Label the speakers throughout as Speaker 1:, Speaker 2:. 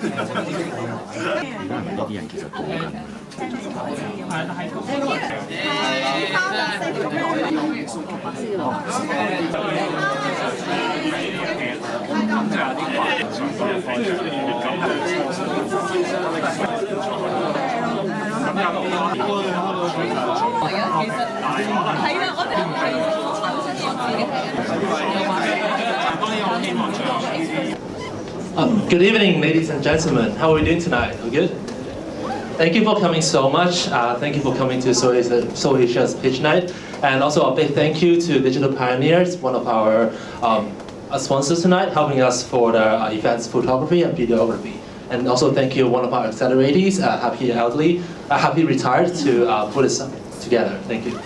Speaker 1: 呢啲人其實講緊。
Speaker 2: Good evening, ladies and gentlemen. How are we doing tonight? We good? Thank you for coming so much. Thank you for coming to SOW Asia's Pitch Night. And also a big thank you to Digital Pioneers, one of our sponsors tonight, helping us for the events photography and videography. And also thank you one of our accelerators, Happy Retired, to put this together. Thank you.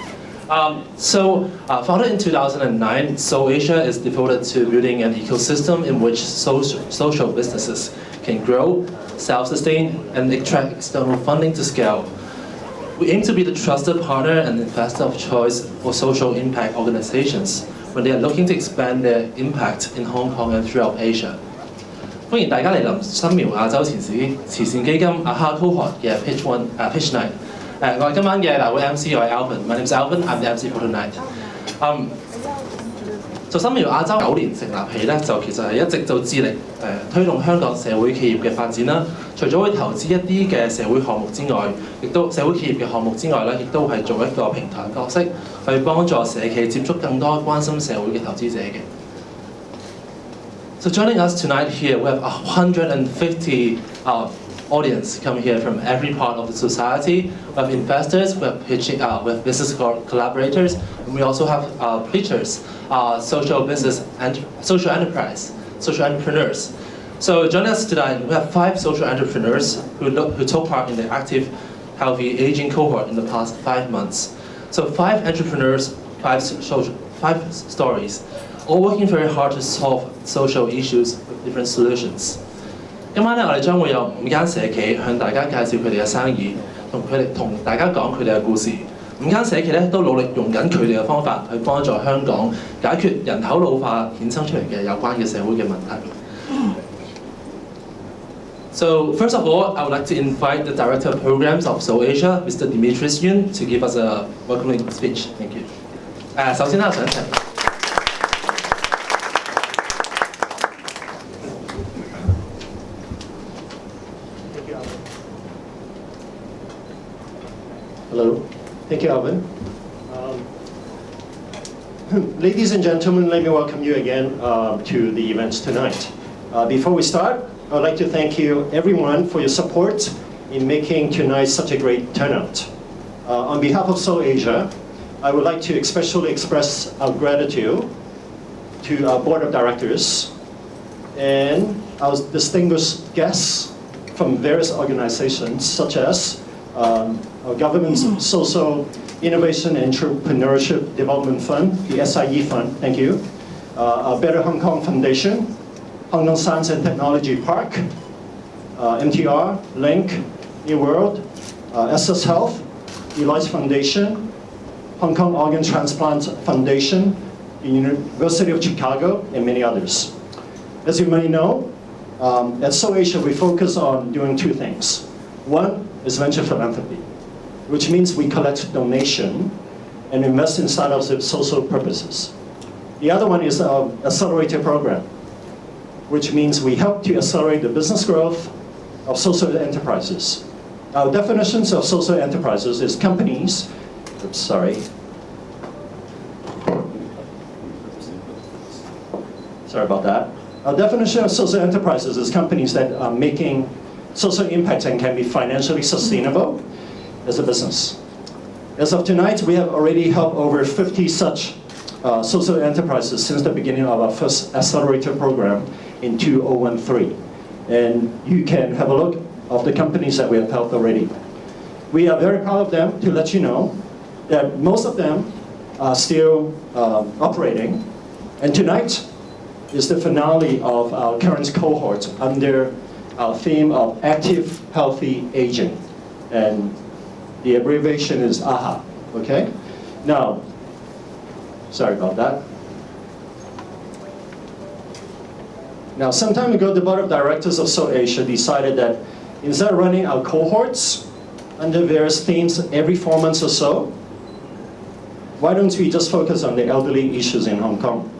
Speaker 2: Founded in 2009, SOW Asia is devoted to building an ecosystem in which social businesses can grow, self-sustain, and attract external funding to scale. We aim to be the trusted partner and investor of choice for social impact organizations when they are looking to expand their impact in Hong Kong and throughout Asia. 歡迎大家嚟臨新苗亞洲慈善基金AHA Cohort 嘅 Pitch Night。我係今晚嘅大會 MC， 我係 Alvin。My name is Alvin. I'm the MC for tonight. 新苗亞洲9年成立起咧，就其實係一直就致力推動香港社會企業嘅發展啦。除咗會投資一啲嘅社會項目之外，亦都社會企業嘅項目之外咧，亦都係做一個平台角色，去幫助社企接觸更多關心社會嘅投資者嘅。So joining us tonight here, we have 150 audience come here from every part of the society. We have investors, we have business collaborators, and we also have pitchers, social business and social enterprise, social entrepreneurs. So joining us tonight, we have 5 social entrepreneurs who took part in the active, healthy aging cohort in the past 5 months. So 5 entrepreneurs, 5 stories, all working very hard to solve social issues with different solutions. 今晚咧，我哋將會有5間社企向大家介紹佢哋嘅生意，同大家講佢哋嘅故事。5間社企咧都努力用緊佢哋嘅方法去幫助香港解決人口老化衍生出嚟嘅有關嘅社會嘅問題。So first of all, I would like to invite the Director of Programs of SOW Asia, Mr. Dimitris Yun, to give us a welcoming speech. Thank you. 首先咧，我想請。
Speaker 3: Hello. Thank you, Alvin. Ladies and gentlemen, let me welcome you again to the events tonight. Before we start, I'd like to thank you, everyone, for your support in making tonight such a great turnout. On behalf of SOW Asia, I would like to especially express our gratitude to our board of directors and our distinguished guests from various organizations such as our government's Social Innovation and Entrepreneurship Development Fund, the SIE Fund, thank you. Our Better Hong Kong Foundation, Hong Kong Science and Technology Park, MTR, Link, New World, SS Health, Eloise Foundation, Hong Kong Organ Transplant Foundation, the University of Chicago, and many others. As you may know, at SOW Asia we focus on doing 2 things. One is venture philanthropy, which means we collect donation and invest in startups with social purposes. The other one is our accelerator program, which means we help to accelerate the business growth of social enterprises. Our definitions of social enterprises is companies, sorry about that. Our definition of social enterprises is companies that are making social impact and can be financially sustainable as a business. As of tonight, we have already helped over 50 such social enterprises since the beginning of our first accelerator program in 2013. And you can have a look of the companies that we have helped already. We are very proud of them to let you know that most of them are still operating. And tonight is the finale of our current cohort under our theme of active, healthy aging. And the abbreviation is AHA, okay? Now, sorry about that. Now, some time ago, the board of directors of SOW Asia decided that instead of running our cohorts under various themes every 4 months or so, why don't we just focus on the elderly issues in Hong Kong?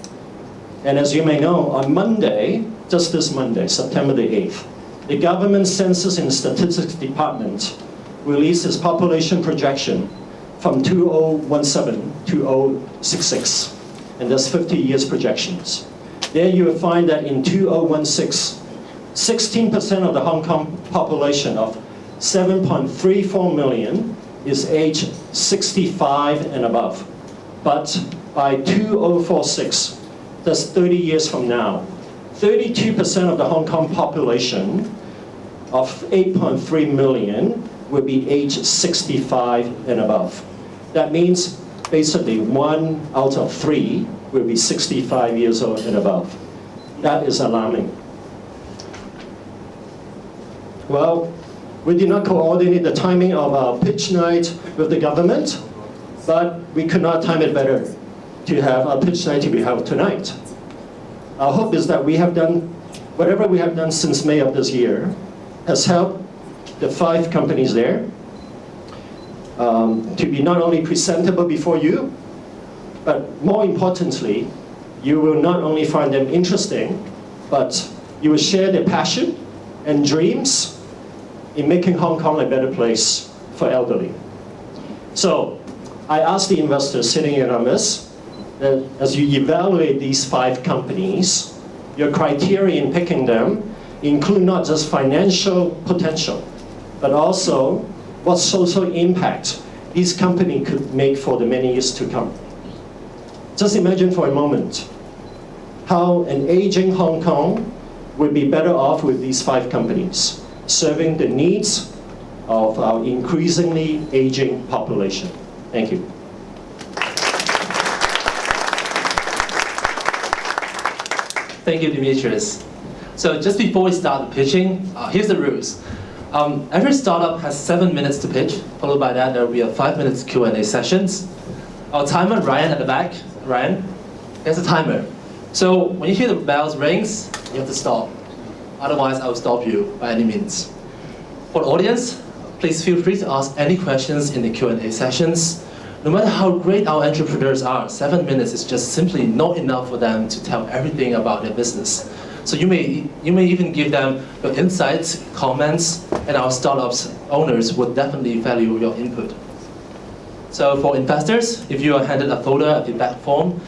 Speaker 3: And as you may know, on Monday, just this Monday, September the 8th, the Government Census and Statistics Department released its population projection from 2017 to 2066. And that's 50 years projections. There you will find that in 2016, 16% of the Hong Kong population of 7.34 million is aged 65 and above. But by 2046, that's 30 years from now, 32% of the Hong Kong population of 8.3 million will be aged 65 and above. That means basically 1 out of 3 will be 65 years old and above. That is alarming. Well, we did not coordinate the timing of our pitch night with the government, but we could not time it better to have our pitch night to be held tonight. Our hope is that we have done, whatever we have done since May of this year, has helped the 5 companies there to be not only presentable before you, but more importantly, you will not only find them interesting, but you will share their passion and dreams in making Hong Kong a better place for elderly. So I asked the investors sitting in on this, that as you evaluate these 5 companies, your criteria in picking them include not just financial potential, but also what social impact these companies could make for the many years to come. Just imagine for a moment how an aging Hong Kong would be better off with these 5 companies, serving the needs of our increasingly aging population. Thank you.
Speaker 2: Thank you, Demetrius. So just before we start the pitching, here's the rules. Every startup has 7 minutes to pitch. Followed by that, there will be a 5 minutes Q&A sessions. Our timer, Ryan at the back. Ryan, here's a timer. So when you hear the bells rings, you have to stop. Otherwise, I will stop you by any means. For the audience, please feel free to ask any questions in the Q&A sessions. No matter how great our entrepreneurs are, 7 minutes is just simply not enough for them to tell everything about their business. So you may even give them your insights, comments, and our startups owners would definitely value your input. So for investors, if you are handed a folder, a feedback form,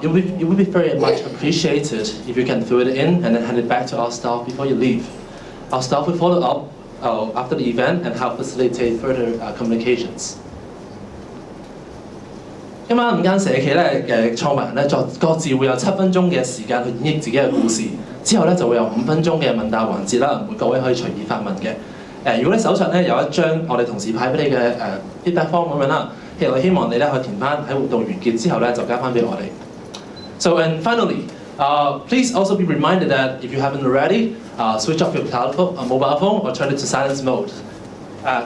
Speaker 2: it will be very much appreciated if you can fill it in and then hand it back to our staff before you leave. Our staff will follow up after the event and help facilitate further communications. 今晚5間社企咧嘅創辦人咧，各自會有7分鐘嘅時間去演繹自己嘅故事，之後咧就會有5分鐘嘅問答環節啦，各位可以隨意發問嘅。如果你手上咧有一張我哋同事派俾你嘅feedback form 咁樣啦，其實我希望你咧可以填翻喺活動完結之後咧就交翻俾我哋。So and finally, please also be reminded that if you haven't already, switch off your mobile phone or turn it to silence mode.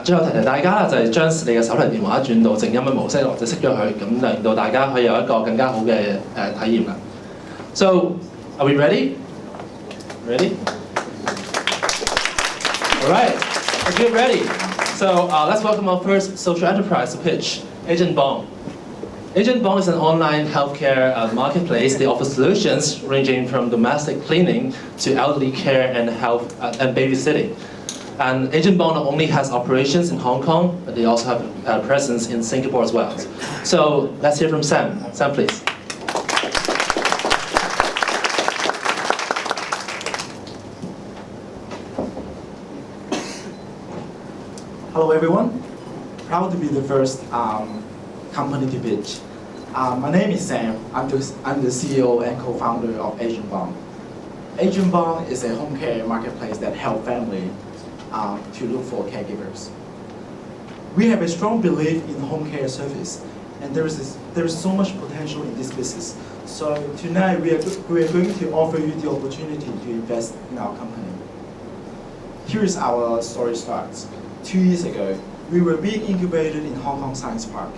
Speaker 2: 最後提提大家啦，就係將你嘅手提電話轉到靜音嘅模式，或者熄咗佢，咁令到大家可以有一個更加好嘅體驗啦。So, are we ready? Ready? All right, let's get ready. So let's welcome our first social enterprise to pitch, Agent Bomb. Agent Bomb is an online healthcare marketplace. They offer solutions ranging from domestic cleaning to elderly care and health and babysitting. And Agent Bomb not only has operations in Hong Kong, but they also have a presence in Singapore as well. So let's hear from Sam. Sam, please.
Speaker 4: Hello everyone. Proud to be the first company to pitch. My name is Sam. I'm the CEO and co-founder of Agent Bomb. Agent Bomb is a home care marketplace that helps families to look for caregivers. We have a strong belief in home care service, and there is so much potential in this business. So tonight we are going to offer you the opportunity to invest in our company. Here is our story starts. 2 years ago, we were being incubated in Hong Kong Science Park.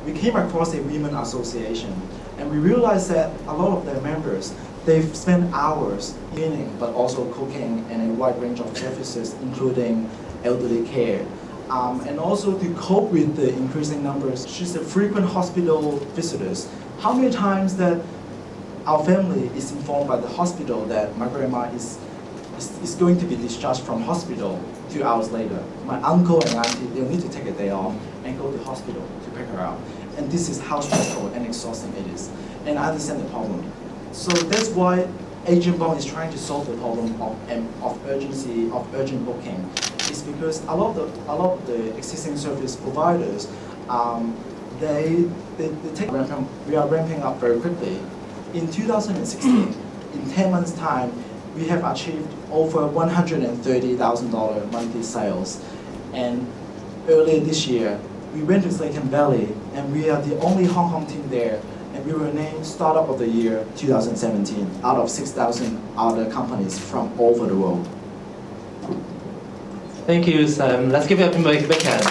Speaker 4: We came across a women association, and we realized that a lot of their members They've spent hours cleaning, but also cooking and a wide range of services, including elderly care. And also to cope with the increasing numbers, she's a frequent hospital visitors. How many times that our family is informed by the hospital that my grandma is going to be discharged from hospital 2 hours later. My uncle and auntie, they'll need to take a day off and go to the hospital to pick her up. And this is how stressful and exhausting it is. And I understand the problem. So that's why Shoebomb is trying to solve the problem of urgency, of urgent booking. It's because a lot of the existing service providers, they take we are ramping up very quickly. In 2016, in 10 months' time, we have achieved over $130,000 monthly sales. And earlier this year, we went to Silicon Valley, and we are the only Hong Kong team there. And we were named Startup of the Year 2017 out of 6,000 other companies from all over the world.
Speaker 2: Thank you, Sam. Let's give it a big hand.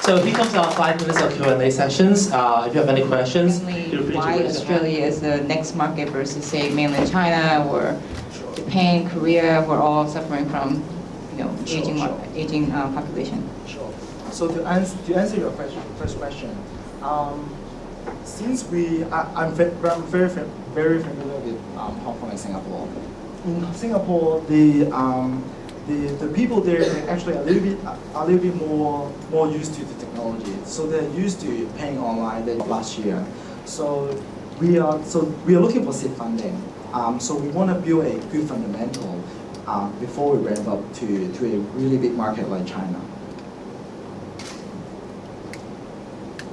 Speaker 2: So here comes our 5 minutes of Q&A sessions. If you have any questions, feel free to
Speaker 5: why
Speaker 2: raise your hand.
Speaker 5: Australia is the next market versus, say, mainland China or Japan, Korea, we're all suffering from, aging population.
Speaker 4: Sure. So to answer your first question, since I'm very familiar with Hong Kong and Singapore. In Singapore, the people there are actually a little bit more used to the technology. So they're used to paying online than last year. So we are looking for seed funding. So we want to build a good fundamental before we ramp up to a really big market like China.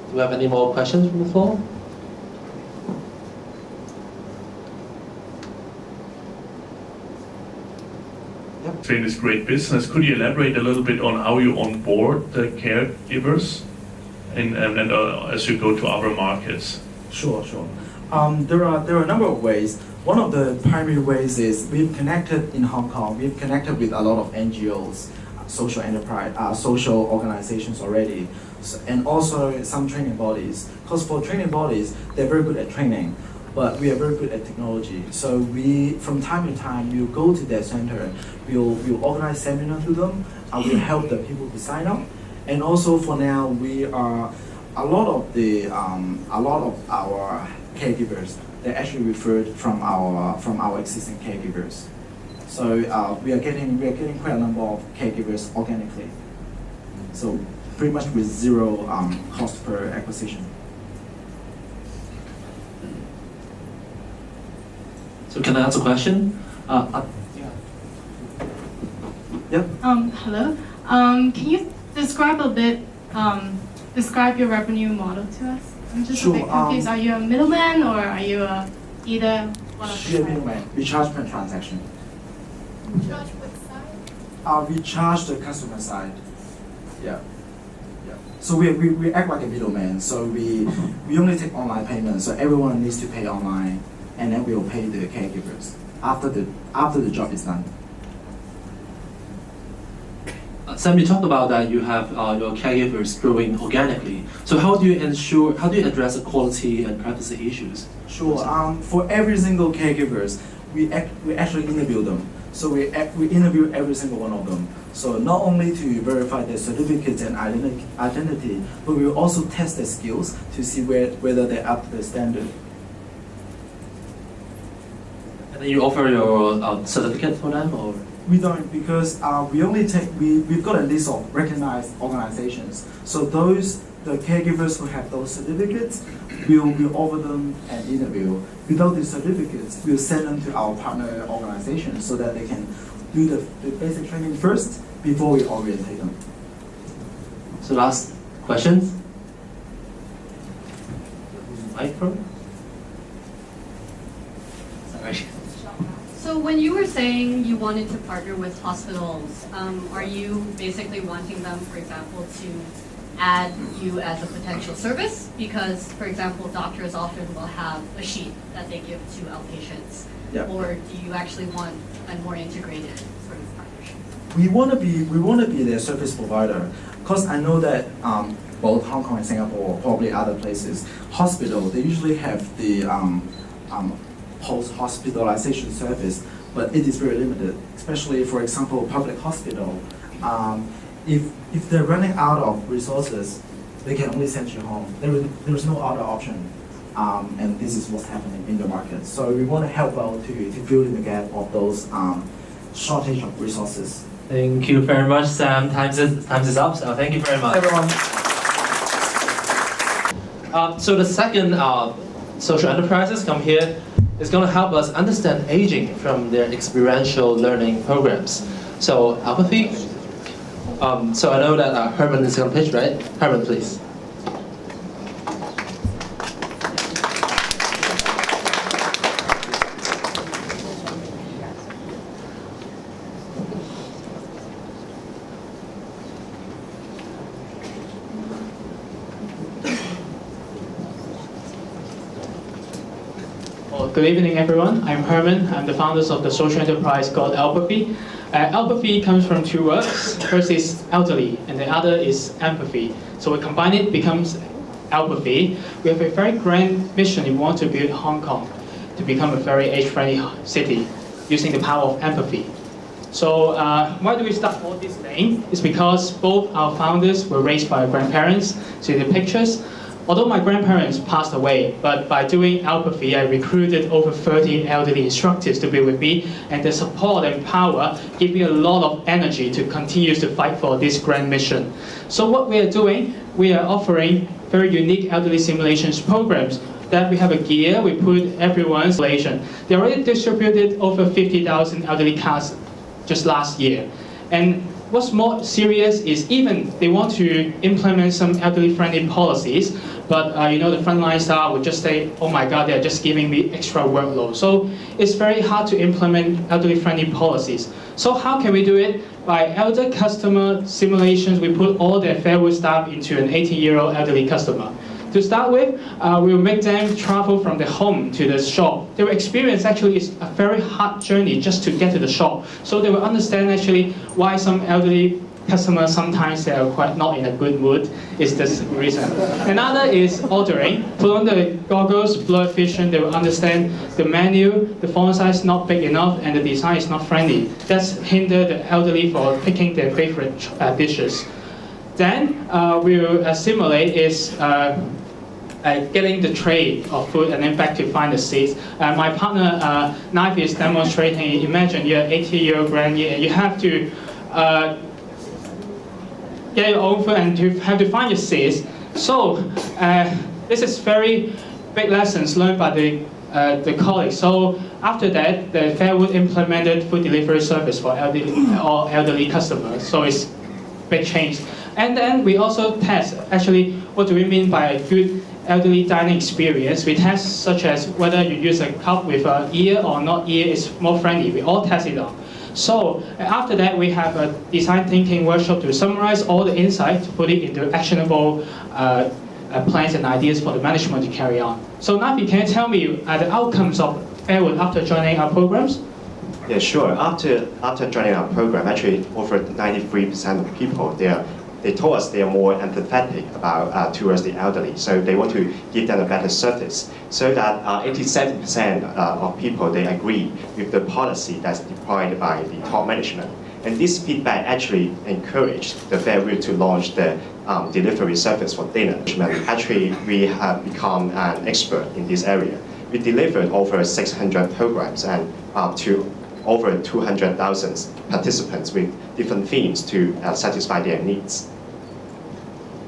Speaker 2: Do we have any more questions from the floor?
Speaker 6: Train is great business. Could you elaborate a little bit on how you onboard the caregivers and as you go to other markets?
Speaker 4: Sure. There are a number of ways. One of the primary ways is we've connected in Hong Kong. We've connected with a lot of NGOs, social enterprise, social organizations already, and also some training bodies. Because for training bodies, they're very good at training, but we are very good at technology. So we, from time to time, we'll go to their center. We'll organize seminars to them. We'll help the people to sign up. And also for now, we are a lot of our caregivers. They're actually referred from our existing caregivers. So we are getting quite a number of caregivers organically. So pretty much with zero cost per acquisition.
Speaker 2: So can I ask a question?
Speaker 4: Yep.
Speaker 7: Hello. Can you describe describe your revenue model to us? I'm just a bit confused. Are you a middleman or are you either one of
Speaker 4: We are middleman. We charge per transaction.
Speaker 7: Charge what side?
Speaker 4: We charge the customer side. Yeah. So we act like a middleman. So we only take online payments. So everyone needs to pay online, and then we'll pay the caregivers after the job is done.
Speaker 2: Sam, you talked about that you have your caregivers growing organically. So how do you address the quality and privacy issues?
Speaker 4: Sure. For every single caregivers, we actually interview them. So we interview every single one of them. So not only to verify their certificates and identity, but we will also test their skills to see whether they're up to the standard.
Speaker 2: And then you offer your certificate for them, or?
Speaker 4: We don't, because we've got a list of recognized organizations. So the caregivers who have those certificates, we'll offer them an interview. Without the certificates, we'll send them to our partner organizations so that they can do the basic training first before we orientate them.
Speaker 2: So last questions? Micro? Sorry.
Speaker 8: So when you were saying you wanted to partner with hospitals, are you basically wanting them, for example, to add you as a potential service? Because, for example, doctors often will have a sheet that they give to outpatients.
Speaker 4: Yeah.
Speaker 8: Or do you actually want a more integrated sort of partnership?
Speaker 4: We want to be their service provider, because I know that both Hong Kong and Singapore, or probably other places, hospital, they usually have the post-hospitalization service, but it is very limited, especially, for example, public hospital. If they're running out of resources, they can only send you home. There is no other option, and this is what's happening in the market. So we want to help out to fill in the gap of those shortage of resources.
Speaker 2: Thank you very much, Sam. Time is up, so thank you very much.
Speaker 4: Everyone.
Speaker 2: So the second social enterprises come here is going to help us understand aging from their experiential learning programs. So Apathy. So I know that Herman is going to pitch, right? Herman, please.
Speaker 9: Good evening, everyone. I'm Herman. I'm the founder of the social enterprise called Empathy. Empathy comes from two words. First is elderly, and the other is empathy. So we combine it, becomes Empathy. We have a very grand mission. We want to build Hong Kong to become a very age-friendly city using the power of empathy. So why do we start all this thing? It's because both our founders were raised by our grandparents. See the pictures? Although my grandparents passed away, but by doing Empathy, I recruited over 30 elderly instructors to be with me, and the support and power give me a lot of energy to continue to fight for this grand mission. So what we are doing, we are offering very unique elderly simulations programs that we have a gear, we put everyone's simulation. They already distributed over 50,000 elderly cards just last year. And what's more serious is even they want to implement some elderly-friendly policies, but the frontline staff would just say, oh my God, they're just giving me extra workload. So it's very hard to implement elderly-friendly policies. So how can we do it? By elder customer simulations, we put all their Fairwood staff into an 80-year-old elderly customer. To start with, we will make them travel from their home to the shop. They will experience actually is a very hard journey just to get to the shop. So they will understand actually why some elderly customers sometimes they are quite not in a good mood. Is this reason? Another is ordering. Put on the goggles, blurred vision. They will understand the menu, the font size is not big enough, and the design is not friendly. That's hinder the elderly for picking their favorite dishes. Then we will simulate is getting the tray of food and then back to find the seats. My partner, Knife, is demonstrating. Imagine you're an 80-year-old granny and you have to get your own food and you have to find your seats. So this is very big lessons learned by the colleagues. So after that, the Fairwood implemented food delivery service for elderly customers. So it's big change. And then we also test, actually, what do we mean by a good elderly dining experience? We test such as whether you use a cup with an ear or not ear is more friendly. We all test it on. So after that, we have a design thinking workshop to summarize all the insights, put it into actionable plans and ideas for the management to carry on. So Nafi, can you tell me the outcomes of Fairwood after joining our programs?
Speaker 10: Yeah, sure. After joining our program, actually over 93% of people, they told us they are more empathetic about towards the elderly. So they want to give them a better service. So that 87% of people, they agree with the policy that's deployed by the top management. And this feedback actually encouraged the Fairwood to launch the delivery service for dinner. Actually, we have become an expert in this area. We delivered over 600 programs and to over 200,000 participants with different themes to satisfy their needs.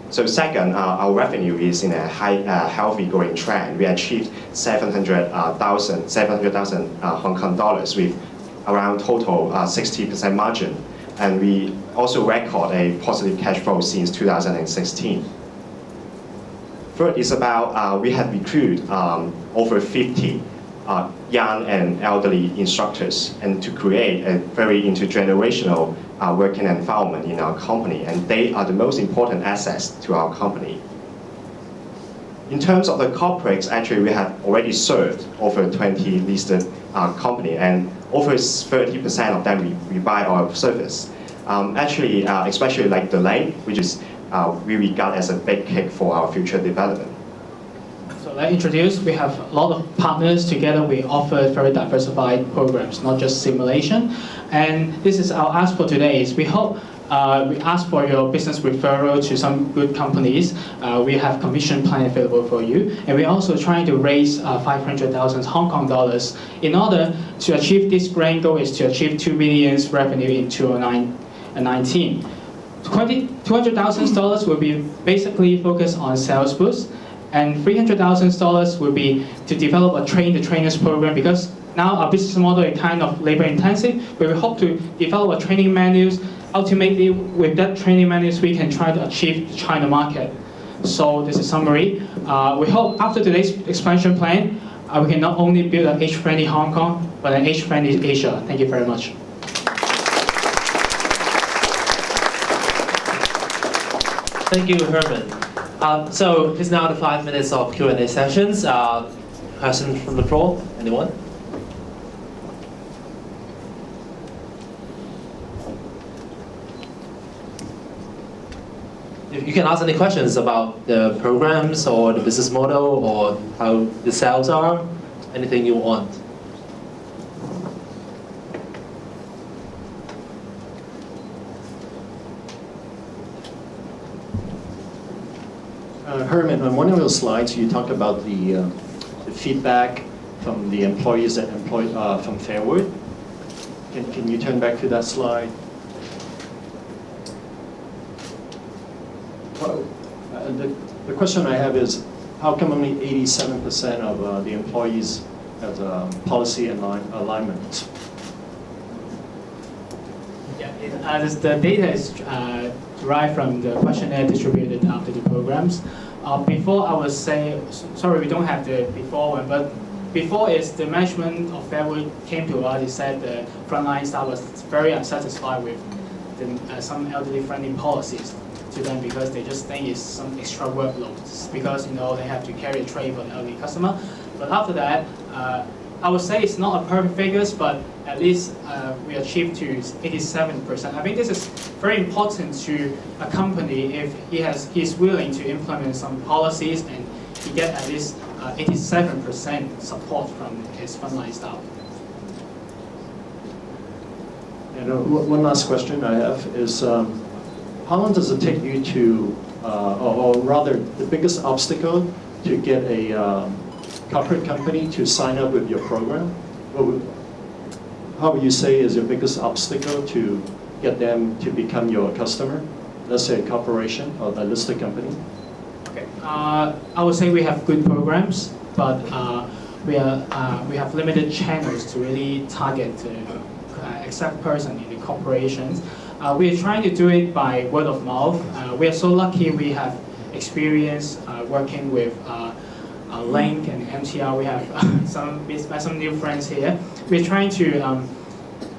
Speaker 10: So second, our revenue is in a healthy growing trend. We achieved 700,000 Hong Kong dollars with around total 60% margin. And we also record a positive cash flow since 2016. Third is about, we have recruited over 50 young and elderly instructors and to create a very intergenerational working environment in our company, and they are the most important assets to our company. In terms of the corporates, actually we have already served over 20 listed companies, and over 30% of them we buy our service. Actually, especially like the Lane, which is we regard as a big kick for our future development.
Speaker 9: So let's introduce, we have a lot of partners together. We offer very diversified programs, not just simulation. And this is our ask for today. Is we hope we ask for your business referral to some good companies. We have commission plan available for you. And we're also trying to raise 500,000 Hong Kong dollars in order to achieve this grand goal is to achieve 2 billion revenue in 2019. $200,000 will be basically focused on sales boost, and $300,000 will be to develop a train the trainers program, because now our business model is kind of labor intensive, but we hope to develop a training manuals. Ultimately, with that training manuals, we can try to achieve the China market. So this is summary. We hope after today's expansion plan, we can not only build an age-friendly Hong Kong, but an age-friendly Asia. Thank you very much.
Speaker 2: Thank you, Herman. So it's now the 5 minutes of Q&A sessions. Questions from the floor? Anyone? You can ask any questions about the programs or the business model or how the sales are, anything you want.
Speaker 3: Herman, on one of your slides, you talked about the feedback from the employees that from Fairwood. Can you turn back to that slide? Well, the question I have is, how come only 87% of the employees have policy alignment?
Speaker 9: Yeah, the data is derived from the questionnaire distributed after the programs. Before, I would say, sorry, we don't have the before one, but before is the management of Fairwood came to us. They said the frontline staff was very unsatisfied with some elderly-friendly policies to them, because they just think it's some extra workload, because they have to carry a tray for the elderly customer. But after that, I would say it's not a perfect figures, but at least we achieved to 87%. I think this is very important to a company if he's willing to implement some policies and he get at least 87% support from his frontline staff.
Speaker 3: And one last question I have is, how long does it take you to, or rather, the biggest obstacle to get a corporate company to sign up with your program? How would you say is your biggest obstacle to get them to become your customer? Let's say a corporation or a listed company.
Speaker 9: Okay. I would say we have good programs, but we have limited channels to really target the exact person in the corporations. We are trying to do it by word of mouth. We are so lucky we have experience working with Link and MTR. We have some new friends here. We're trying to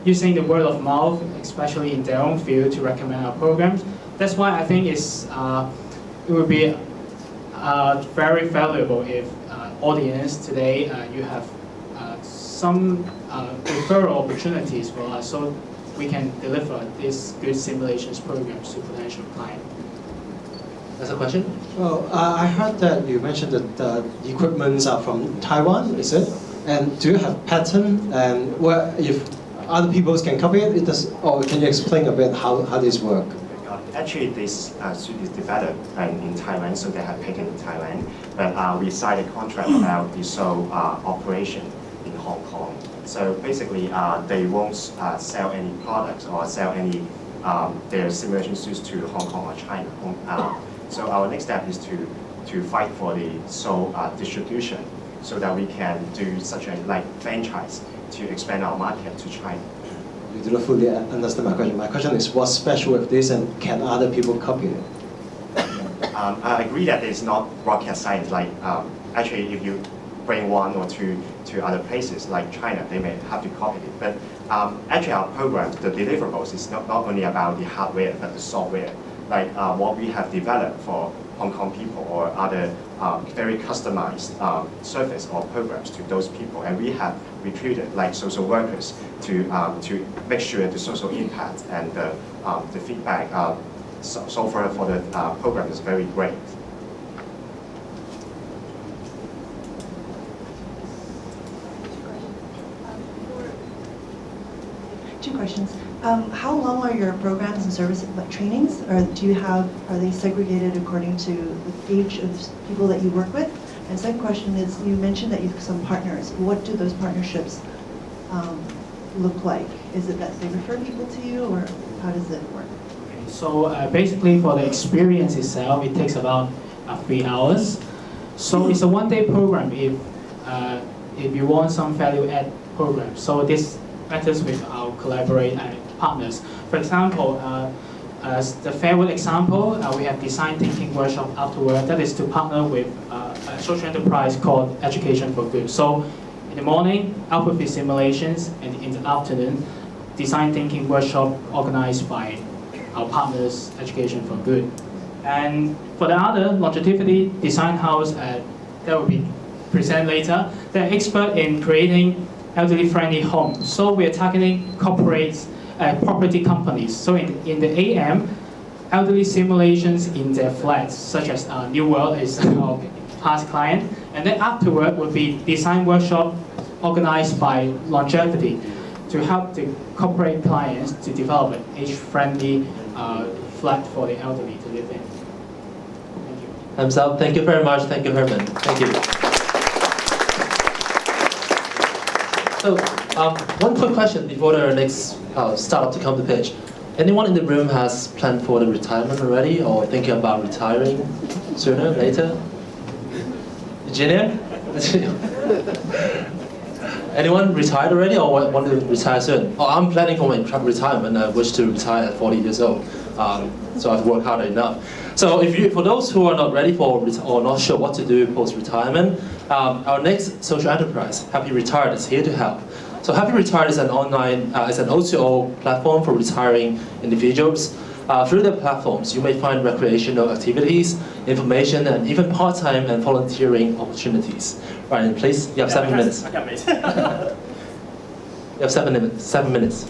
Speaker 9: using the word of mouth, especially in their own field, to recommend our programs. That's why I think it would be very valuable if audience today you have some referral opportunities for us, so we can deliver these good simulations programs to potential clients.
Speaker 2: That's a question?
Speaker 11: Well, I heard that you mentioned that the equipments are from Taiwan, is it? And do you have patent? And if other people can copy it, or can you explain a bit how this work?
Speaker 10: Actually, this suit is developed in Taiwan, so they have patent in Taiwan. But we signed a contract about the sole operation in Hong Kong. So basically, they won't sell any products or sell any their simulation suits to Hong Kong or China. So our next step is to fight for the sole distribution, so that we can do such a franchise to expand our market to China.
Speaker 11: You do not fully understand my question. My question is, what's special with this, and can other people copy it?
Speaker 10: I agree that it's not rocket science. Actually, if you bring one or two to other places like China, they may have to copy it. But actually, our programs, the deliverables, is not only about the hardware but the software. What we have developed for Hong Kong people or other very customized service or programs to those people, and we have recruited social workers to make sure the social impact and the feedback software for the program is very great.
Speaker 12: Two questions. How long are your programs and service trainings? Or are they segregated according to the age of people that you work with? And second question is, you mentioned that you have some partners. What do those partnerships look like? Is it that they refer people to you, or how does it work?
Speaker 9: So basically for the experience itself, it takes about 3 hours. So it's a one-day program if you want some value-add program. So this matters with our partners. For example, as the farewell example, we have design thinking workshop afterward. That is to partner with a social enterprise called Education for Good. So in the morning, Alphabet simulations, and in the afternoon, design thinking workshop organized by our partners, Education for Good. And for the other, Longevity Design House, that will be presented later. They're expert in creating elderly-friendly homes. So we're targeting corporates, property companies. So in the AM, elderly simulations in their flats, such as New World is our past client. And then afterward would be design workshop organized by Longevity to help the corporate clients to develop an age-friendly flat for the elderly to live in. Thank you.
Speaker 2: Thumbs up. Thank you very much. Thank you, Herman. Thank you. So, one quick question before the next startup to come to pitch. Anyone in the room has planned for the retirement already, or thinking about retiring sooner, later? Virginia? Anyone retired already, or want to retire soon? Oh, I'm planning for my retirement. I wish to retire at 40 years old. So I've worked hard enough. So for those who are not ready for or not sure what to do post-retirement, our next social enterprise, Happy Retired, is here to help. So Happy Retired is an online, is an O2O platform for retiring individuals. Through the platforms, you may find recreational activities, information, and even part-time and volunteering opportunities. Ryan, please, you have 7 minutes.
Speaker 13: I can't wait.
Speaker 2: You have 7 minutes. 7 minutes.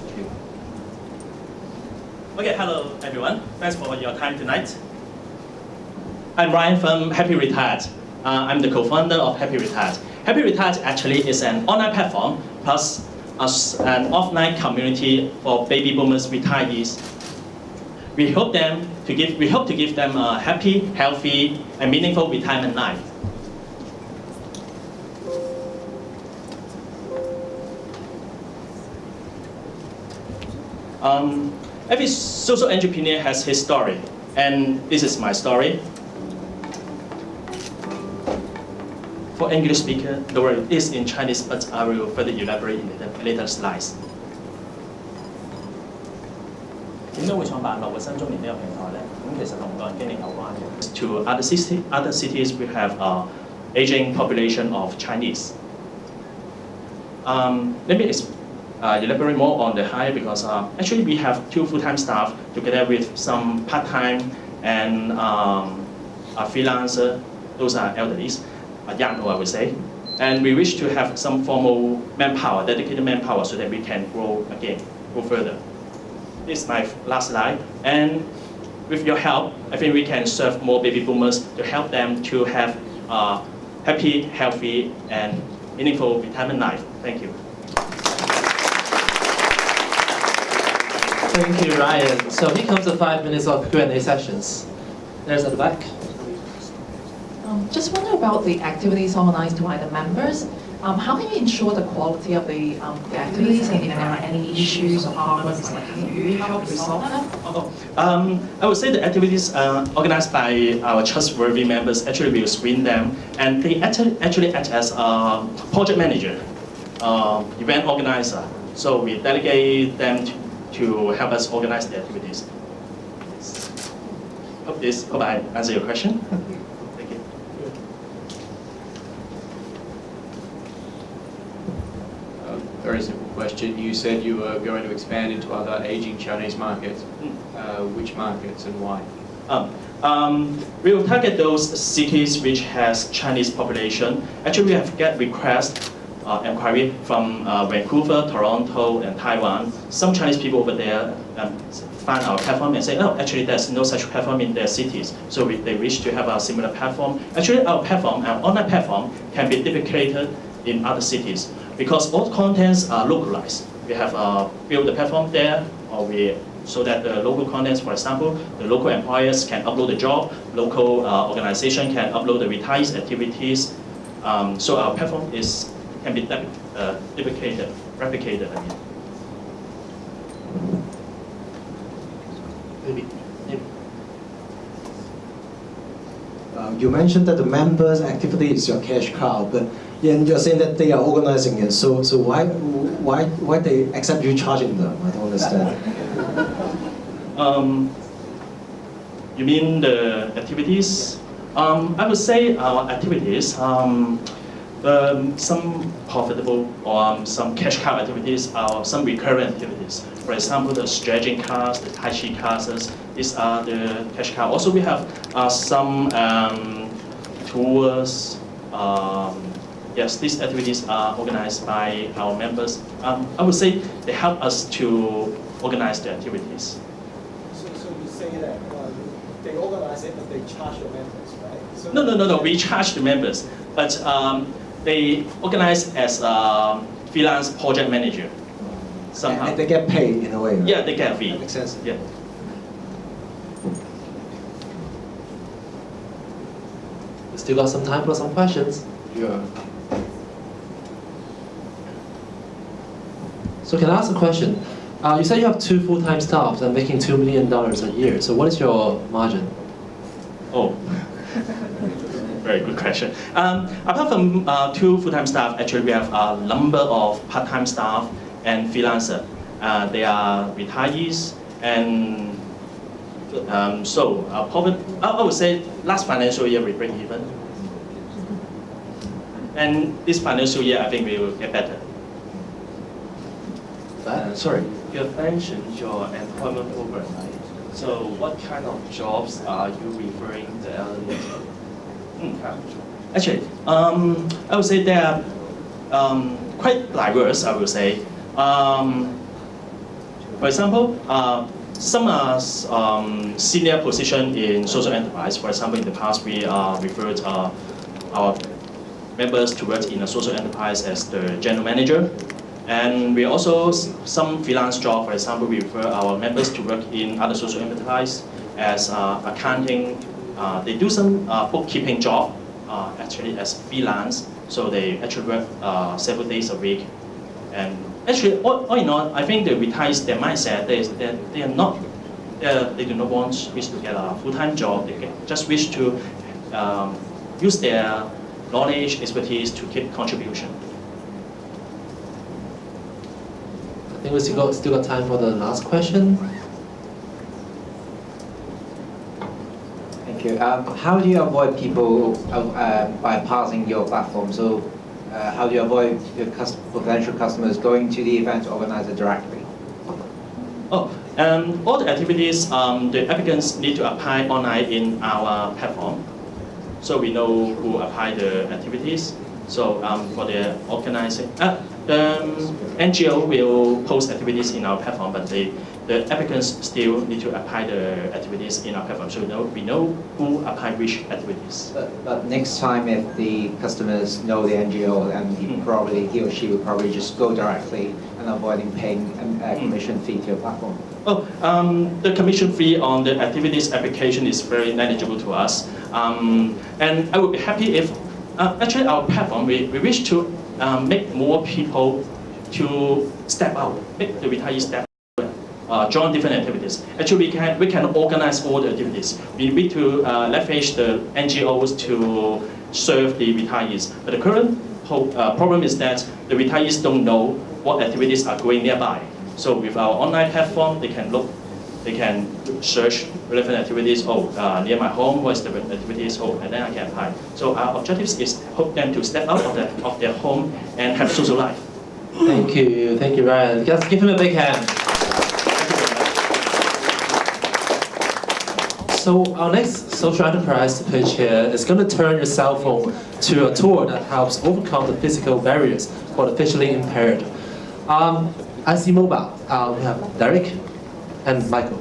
Speaker 13: Okay, hello everyone. Thanks for your time tonight. I'm Ryan from Happy Retired. I'm the co-founder of Happy Retired. Happy Retired actually is an online platform plus an offline community for baby boomers retirees. We hope to give them a happy, healthy, and meaningful retirement life. Every social entrepreneur has his story, and this is my story. For English speaker, the word is in Chinese, but I will further elaborate in the later slides.
Speaker 14: 點解會創辦樂活新中年呢個平台呢？咁其實同個人經歷有關嘅。
Speaker 13: To other cities, we have aging population of Chinese. Let me elaborate more on the hire because actually we have 2 full-time staff together with some part-time and a freelancer. Those are elderlies, young I would say. And we wish to have some formal manpower, dedicated manpower, so that we can grow further. This is my last slide. And with your help, I think we can serve more baby boomers to help them to have a happy, healthy, and meaningful retirement life. Thank you.
Speaker 2: Thank you, Ryan. So here comes the 5 minutes of Q&A sessions. There's at the back.
Speaker 15: Just wonder about the activities organized by the members. How can you ensure the quality of the activities, and if there are any issues or problems, like how do you help resolve them?
Speaker 13: I would say the activities organized by our trustworthy members actually will screen them, and they actually act as a project manager, event organizer. So we delegate them to help us organize the activities. Hope I answer your question. Thank you.
Speaker 16: Very simple question. You said you were going to expand into other aging Chinese markets. Which markets and why?
Speaker 13: We will target those cities which has Chinese population. Actually, we have get requests inquiry from Vancouver, Toronto, and Taiwan. Some Chinese people over there find our platform and say, oh, actually there's no such platform in their cities, so they wish to have a similar platform. Actually, our platform, our online platform, can be duplicated in other cities because all contents are localized. We have built the platform there, so that the local contents, for example, the local employers can upload the job, local organization can upload the retirees activities. So our platform can be duplicated, replicated. I mean.
Speaker 2: Maybe.
Speaker 11: You mentioned that the members' activity is your cash cow, but you're saying that they are organizing it. So why they accept you charging them? I don't understand.
Speaker 13: You mean the activities? I would say our activities, some profitable or some cash cow activities are some recurrent activities. For example, the stretching class, the Tai Chi classes, these are the cash cow. Also, we have some tours. Yes, these activities are organized by our members. I would say they help us to organize the activities.
Speaker 17: So you say that they organize it, but they charge the members, right? So
Speaker 13: No. We charge the members, but they organize as a freelance project manager. Somehow.
Speaker 11: And they get paid in a way. Right?
Speaker 13: Yeah, they get paid.
Speaker 11: That makes sense.
Speaker 13: Yeah.
Speaker 2: We still got some time for some questions.
Speaker 11: Yeah.
Speaker 2: So can I ask a question? You said you have 2 full-time staff and making $2 million a year. So what is your margin?
Speaker 13: Oh, very good question. Apart from 2 full-time staff, actually we have a number of part-time staff and freelancer. They are retirees, and so profit. I would say last financial year we break even, and this financial year I think we will get better.
Speaker 2: Sorry.
Speaker 18: You have mentioned your employment program, right? So what kind of jobs are you referring the elderly to?
Speaker 13: Actually, I would say they are quite diverse, I would say. For example, some are senior position in social enterprise. For example, in the past we referred our members to work in a social enterprise as the general manager. And we also, some freelance job, for example, we refer our members to work in other social enterprise as accounting. They do some bookkeeping job, actually as freelance. So they actually work several days a week. And actually, all in all, I think the retirees, their mindset is that they do not wish to get a full-time job. They just wish to use their knowledge, expertise to keep contribution.
Speaker 2: I think we still got time for the last question.
Speaker 19: Thank you. How do you avoid people bypassing your platform? So how do you avoid your potential customers going to the event organizer directly?
Speaker 13: All the activities, the applicants need to apply online in our platform. So we know who apply the activities. So for the organizing, the NGO will post activities in our platform, but the applicants still need to apply the activities in our platform. So we know who apply which activities.
Speaker 19: But next time, if the customers know the NGO, and he or she will probably just go directly and avoiding paying a commission fee to your platform.
Speaker 13: The commission fee on the activities application is very negligible to us. And I would be happy if, actually our platform, we wish to make more people to step out, make the retirees step out, join different activities. Actually, we can organize all the activities. We need to leverage the NGOs to serve the retirees. But the current problem is that the retirees don't know what activities are going nearby. So with our online platform, they can search relevant activities. Near my home, what is the activities? And then I can apply. So our objectives is to help them to step out of their home and have social life.
Speaker 2: Thank you, Ryan. Just give him a big hand. So our next social enterprise pitch here is going to turn your cell phone to a tool that helps overcome the physical barriers for the visually impaired. IC Mobile, we have Derek and Michael.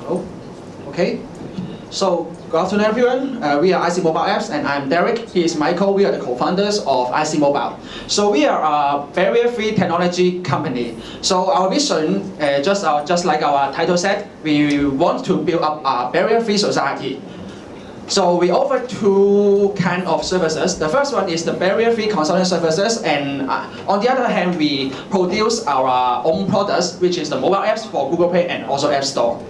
Speaker 20: Hello. Okay. So, good afternoon, everyone. We are IC Mobile Apps, and I'm Derek. He is Michael. We are the co-founders of IC Mobile. So, we are a barrier-free technology company. So, our vision, just like our title said, we want to build up a barrier-free society. So, we offer two kinds of services. The first one is the barrier-free consulting services, and on the other hand, we produce our own products, which is the mobile apps for Google Play and also App Store.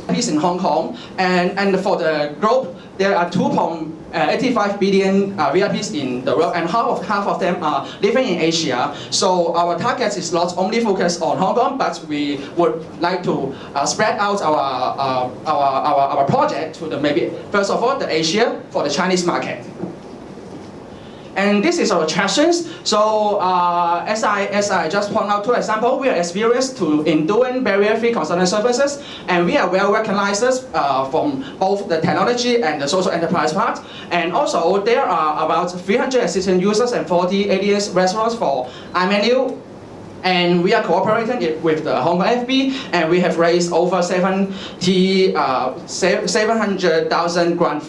Speaker 20: Is in Hong Kong, and for the globe, there are 2.85 billion VIPs in the world, and half of them are living in Asia. So our target is not only focused on Hong Kong, but we would like to spread out our project to the maybe first of all the Asia for the Chinese market. And this is our attractions. So as I just point out two examples, we are experienced in doing barrier-free consulting services, and we are well recognized from both the technology and the social enterprise part. And also there are about 300 existing users and 40 aliens restaurants for iMenu. And we are cooperating with the Hong Kong FB, and we have raised over 700,000 grant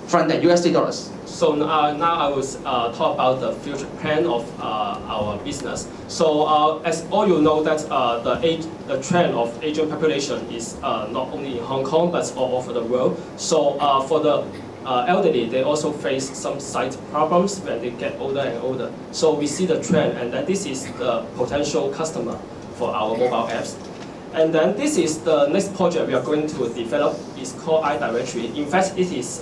Speaker 20: from the USD dollars.
Speaker 21: So now I will talk about the future plan of our business. So as all you know that the trend of aging population is not only in Hong Kong but all over the world. So for the elderly, they also face some sight problems when they get older and older. So we see the trend, and then this is the potential customer for our mobile apps. And then this is the next project we are going to develop. It's called iDirectory. In fact, it is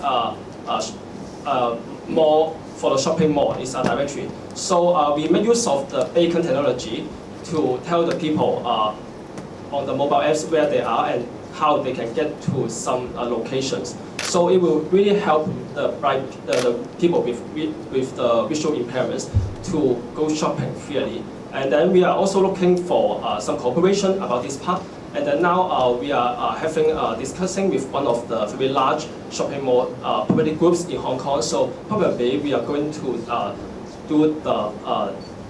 Speaker 21: more for the shopping mall. It's a directory. So we make use of the beacon technology to tell the people on the mobile apps where they are and how they can get to some locations. So it will really help the people with the visual impairments to go shopping freely. And then we are also looking for some cooperation about this part. And then now we are discussing with one of the very large shopping mall property groups in Hong Kong. So probably we are going to do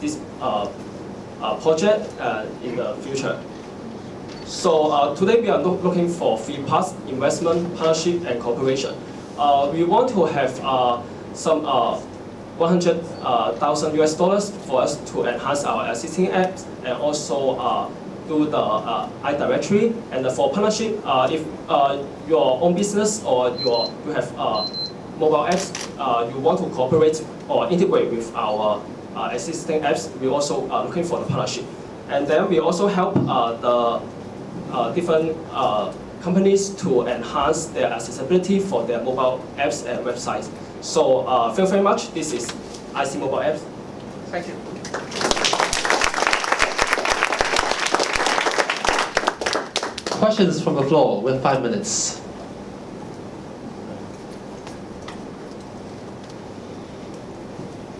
Speaker 21: this project in the future. So today we are looking for three parts: investment, partnership, and cooperation. We want to have some $100,000 US for us to enhance our existing apps, and also do the iDirectory. And for partnership, if your own business or you have mobile apps, you want to cooperate or integrate with our existing apps, we also are looking for the partnership. And then we also help the different companies to enhance their accessibility for their mobile apps and websites. So thank you very much. This is IC Mobile Apps. Thank you.
Speaker 2: Questions from the floor with 5 minutes.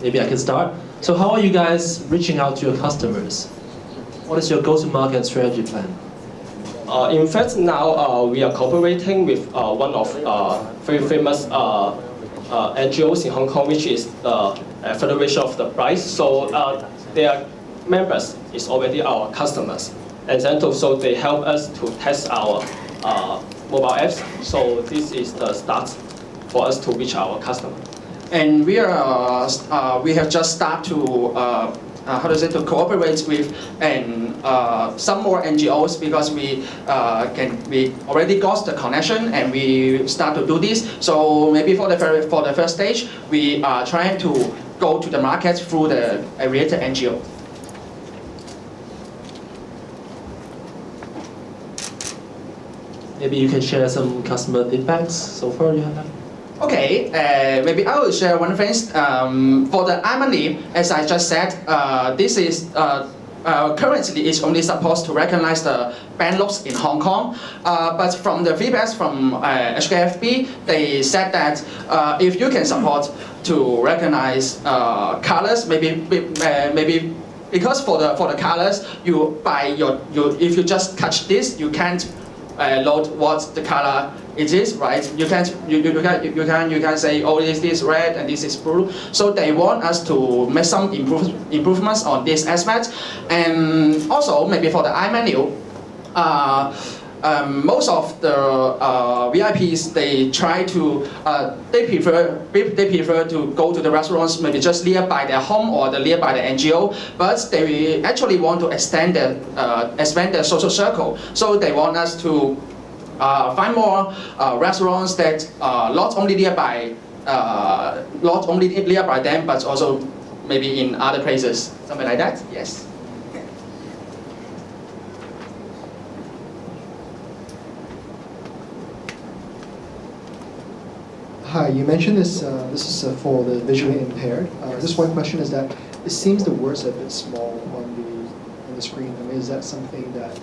Speaker 2: Maybe I can start. So how are you guys reaching out to your customers? What is your go-to-market strategy plan?
Speaker 21: In fact, now we are cooperating with one of very famous NGOs in Hong Kong, which is the Federation of the Blind. So their members is already our customers. And then so they help us to test our mobile apps. So this is the start for us to reach our customer.
Speaker 20: And we have just started to to cooperate with some more NGOs, because we already got the connection and we start to do this. So maybe for the first stage, we are trying to go to the market through the related NGO.
Speaker 2: Maybe you can share some customer feedbacks so far you have.
Speaker 20: Okay, maybe I will share one thing. For the iMoney, as I just said, this is currently it's only supposed to recognize the band looks in Hong Kong. But from the feedbacks from HKFB, they said that if you can support to recognize colors, maybe because for the colors, if you just touch this, you can't load what the color it is, right? You can say, oh, this is red and this is blue. So they want us to make some improvements on this aspect, and also maybe for the iMenu. Most of the VIPs they prefer to go to the restaurants maybe just nearby their home or nearby the NGO, but they actually want to expand their social circle. So they want us to find more restaurants that not only nearby them, but also maybe in other places, something like that. Yes.
Speaker 1: Hi, you mentioned this. This is for the visually impaired. Just one question is that it seems the words are a bit small on the screen. I mean, is that something that the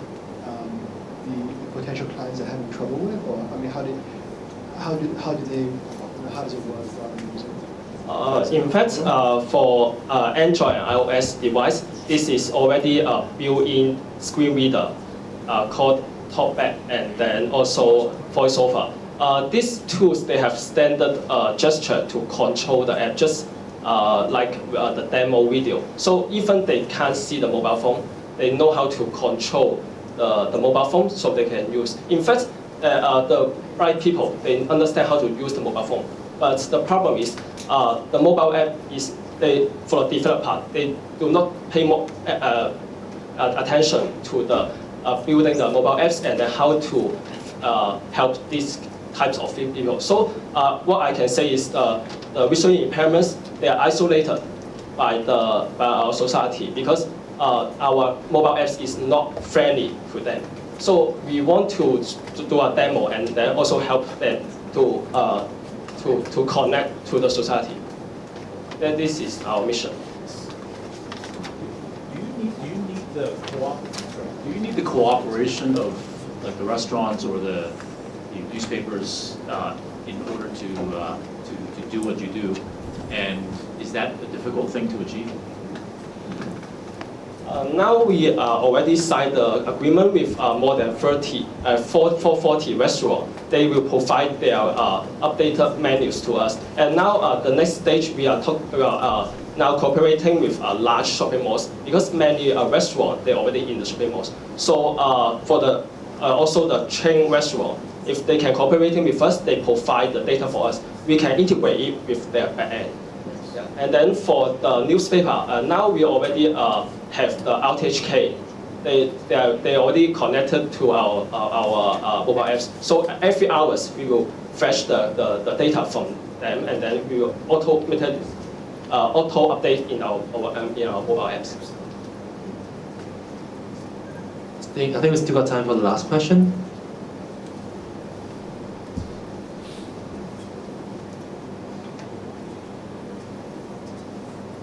Speaker 1: potential clients are having trouble with, or I mean, how does it work while using it?
Speaker 21: In fact, for Android and iOS device, this is already a built-in screen reader called TalkBack, and then also VoiceOver. These tools, they have standard gesture to control the app, just like the demo video. So even they can't see the mobile phone, they know how to control the mobile phone, so they can use. In fact, the bright people, they understand how to use the mobile phone. But the problem is, the mobile app is, for the developer, they do not pay more attention to the building the mobile apps and then how to help these types of people. So what I can say is the visual impairments, they are isolated by our society because our mobile apps is not friendly to them. So we want to do a demo and then also help them to connect to the society. Then this is our mission.
Speaker 22: Do you need the cooperation of like the restaurants or the newspapers in order to do what you do, and is that a difficult thing to achieve?
Speaker 21: Now we already signed the agreement with more than 40 restaurants. They will provide their updated menus to us. And now the next stage we are talking about now cooperating with large shopping malls because many restaurants they're already in the shopping malls. So for the also the chain restaurant, if they can cooperate with us, they provide the data for us. We can integrate it with their backend. Yeah. And then for the newspaper, now we already have the RTHK. They already connected to our mobile apps. So every hours we will fetch the data from them, and then we will auto update in our mobile apps.
Speaker 2: I think we still got time for the last question.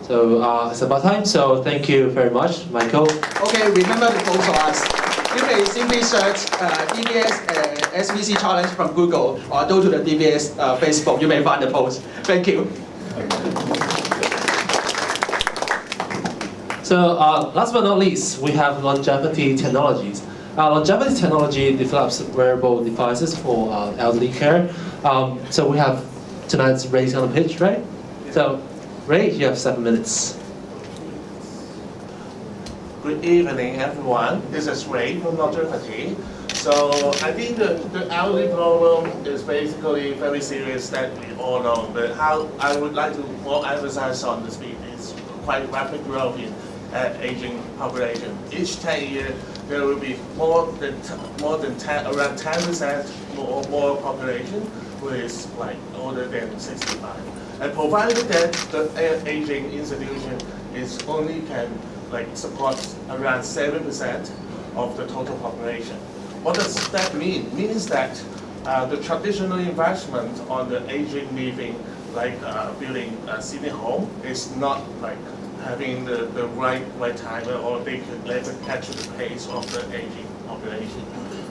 Speaker 2: So it's about time, so thank you very much, Michael.
Speaker 20: Okay, remember to vote for us. You may simply search DBS SVC Challenge from Google or go to the DBS Facebook. You may find the post. Thank you.
Speaker 2: So last but not least, we have longevity technologies. Longevity technology develops wearable devices for elderly care. So we have tonight's Ray's on the pitch, right? So Ray, you have 7 minutes.
Speaker 23: Good evening, everyone. This is Ray from Longevity. So I think the elderly problem is basically very serious that we all know, but how I would like to more emphasize on the speed is quite rapid growth in aging population. Each 10 years, there will be around 10% more population who is like older than 65. And provided that the aging institution is only can like support around 7% of the total population. What does that mean? It means that the traditional investment on the aging living, like building a city home, is not like having the right time, or they could never catch the pace of the aging population.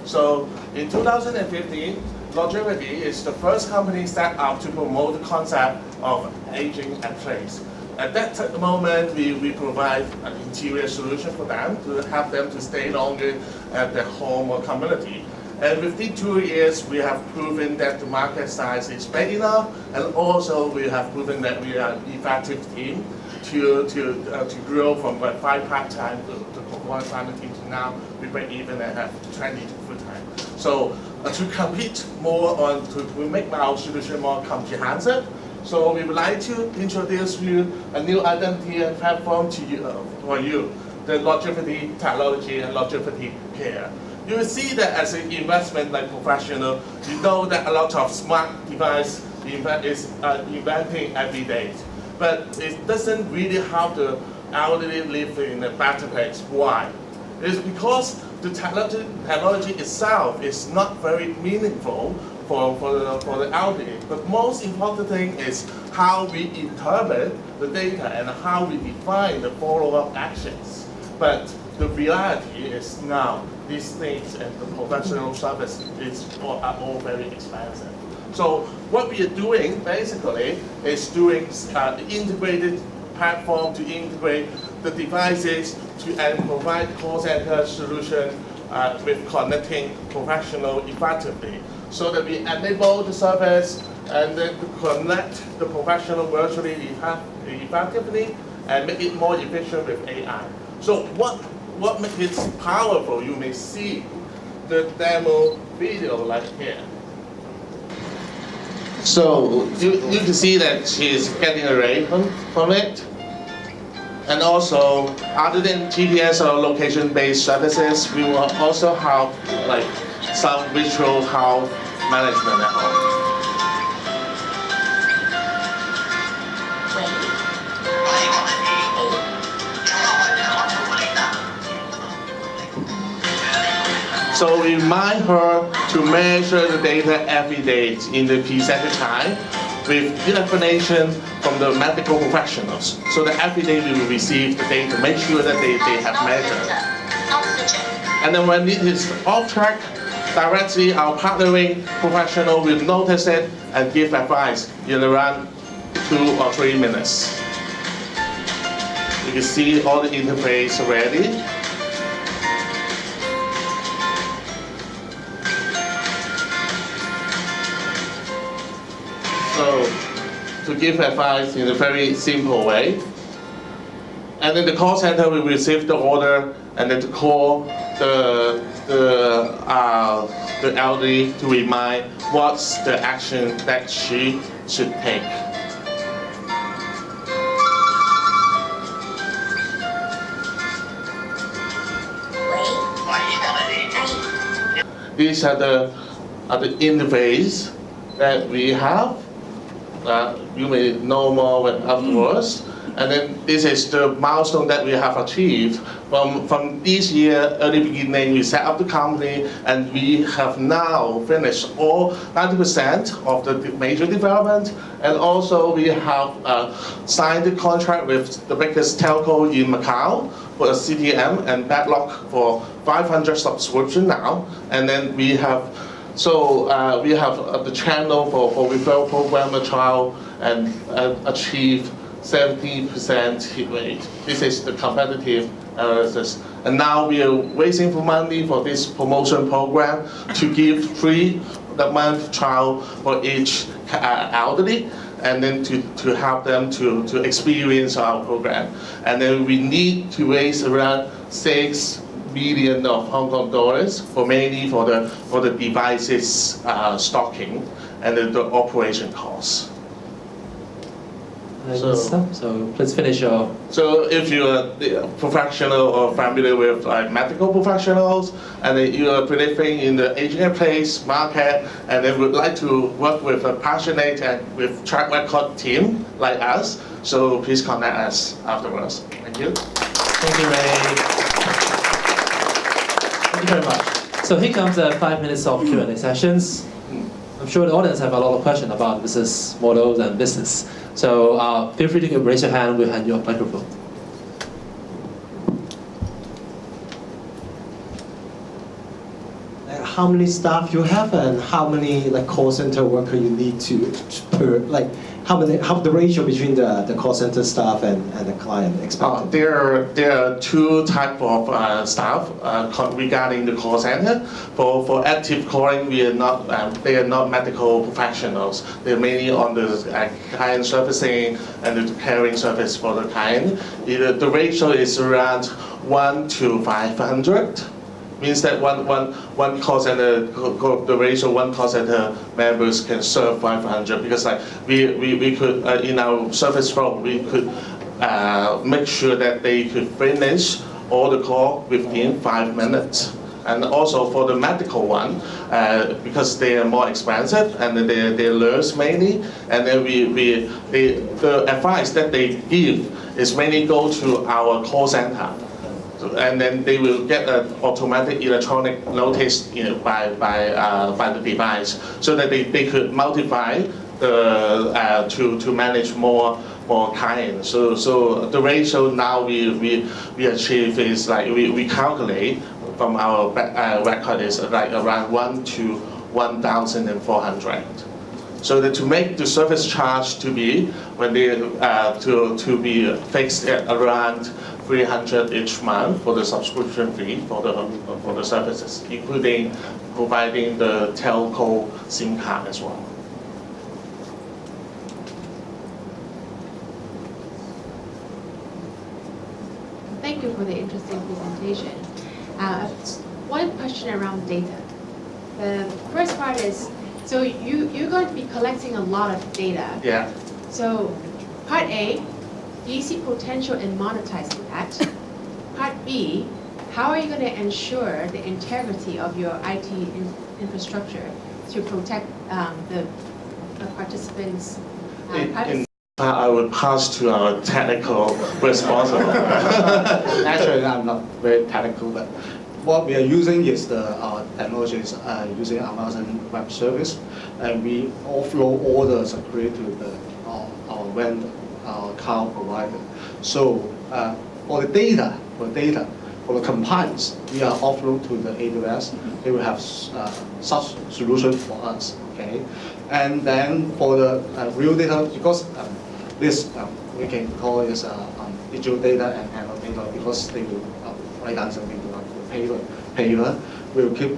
Speaker 23: So in 2015, Longevity is the first company set up to promote the concept of aging at place. at that moment, we provide an interior solution for them to help them to stay longer at their home or community. And within 2 years, we have proven that the market size is big enough, and also we have proven that we are an effective team to grow from 5 part-time to 1 full-time team to now we break even and have 20 full-time. So to compete more on, to make our solution more comprehensive, so we would like to introduce you a new identity and platform to you, for you, the longevity technology and longevity care. You will see that as an investment like professional, you know that a lot of smart device is inventing every day. But it doesn't really help the elderly live in a better place. Why? It's because the technology itself is not very meaningful for the elderly. But most important thing is how we interpret the data and how we define the follow-up actions. But the reality is now these things and the professional service are all very expensive. So what we are doing basically is doing integrated platform to integrate the devices and provide call center solution with connecting professional effectively, so that we enable the service and then to connect the professional virtually effectively and make it more efficient with AI. So what makes it powerful? You may see the demo video like here. So you can see that she's getting a rate from it. And also, other than GPS or location-based services, we will also have like some virtual health management at home. So we remind her to measure the data every day in the preset time with information from the medical professionals. So that every day we will receive the data, make sure that they have measured. And then when it is off track, directly our partnering professional will notice it and give advice in around 2 or 3 minutes. You can see all the interface already. So, to give advice in a very simple way. And then the call center will receive the order and then to call the elderly to remind what's the action that she should take. These are the interface that we have. You may know more afterwards. And then this is the milestone that we have achieved. From this year, early beginning, we set up the company, and we have now finished all 90% of the major development. And also we have signed the contract with the biggest telco in Macau for a CTM and backlog for 500 subscription now. And then we have the channel for referral program trial and achieve 70% hit rate. This is the competitive analysis. And now we are raising for money for this promotion program to give free the month trial for each elderly, and then to help them to experience our program. And then we need to raise around 6 million of Hong Kong dollars mainly for the devices stocking and the operation costs.
Speaker 2: So let's finish your.
Speaker 23: So if you're a professional or familiar with medical professionals, and then you are believing in the aging in place market, and then would like to work with a passionate and with track record team like us, so please contact us afterwards. Thank you.
Speaker 2: Thank you, Ray. Thank you very much. So here comes 5 minutes of Q&A sessions. I'm sure the audience have a lot of questions about business models and business. So feel free to raise your hand, we'll hand you a microphone.
Speaker 11: How many staff you have and how many call center worker you need to per how the ratio between the call center staff and the client expected?
Speaker 23: There are two types of staff regarding the call center. For active calling, they are not medical professionals. They're mainly on the client servicing and the caring service for the client. The ratio is around 1 to 500. Means that one call center, the ratio one call center members can serve 500, because like we could in our service flow we could make sure that they could finish all the call within 5 minutes. And also for the medical one, because they are more expensive and they're nurse mainly, and then the advice that they give is mainly go to our call center. And then they will get an automatic electronic notice by the device, so that they could multiply to manage more clients. So the ratio now we achieve is like we calculate from our record is like around 1 to 1,400. So that to make the service charge to be to be fixed at around 300 each month for the subscription fee for the services, including providing the telco SIM card as well.
Speaker 5: Thank you for the interesting presentation. One question around data. The first part is, so you're going to be collecting a lot of data.
Speaker 23: Yeah.
Speaker 5: So part A, do you see potential in monetizing that? Part B, how are you going to ensure the integrity of your IT infrastructure to protect the participants' privacy?
Speaker 23: I would pass to our technical responsible.
Speaker 6: Actually, I'm not very technical, but what we are using is our technology is using Amazon Web Service, and we offload all the security to our vendor, our cloud provider. So for the data, for the compliance, we are offload to the AWS. They will have such solution for us, okay? And then for the real data, because this we can call it digital data and analog data, because they will write down something to paper. We will keep.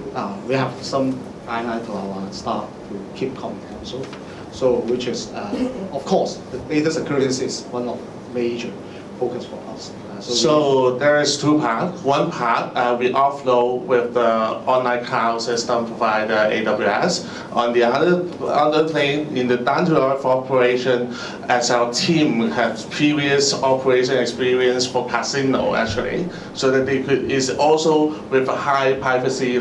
Speaker 6: We have some guideline to our staff to keep confidential. So, which is of course the data security is one of major focus for us.
Speaker 23: So there is two parts. One part we offload with the online cloud system provider AWS. On the other thing, in the down-to-earth operation, as our team has previous operation experience for casino actually, so that they could is also with a high privacy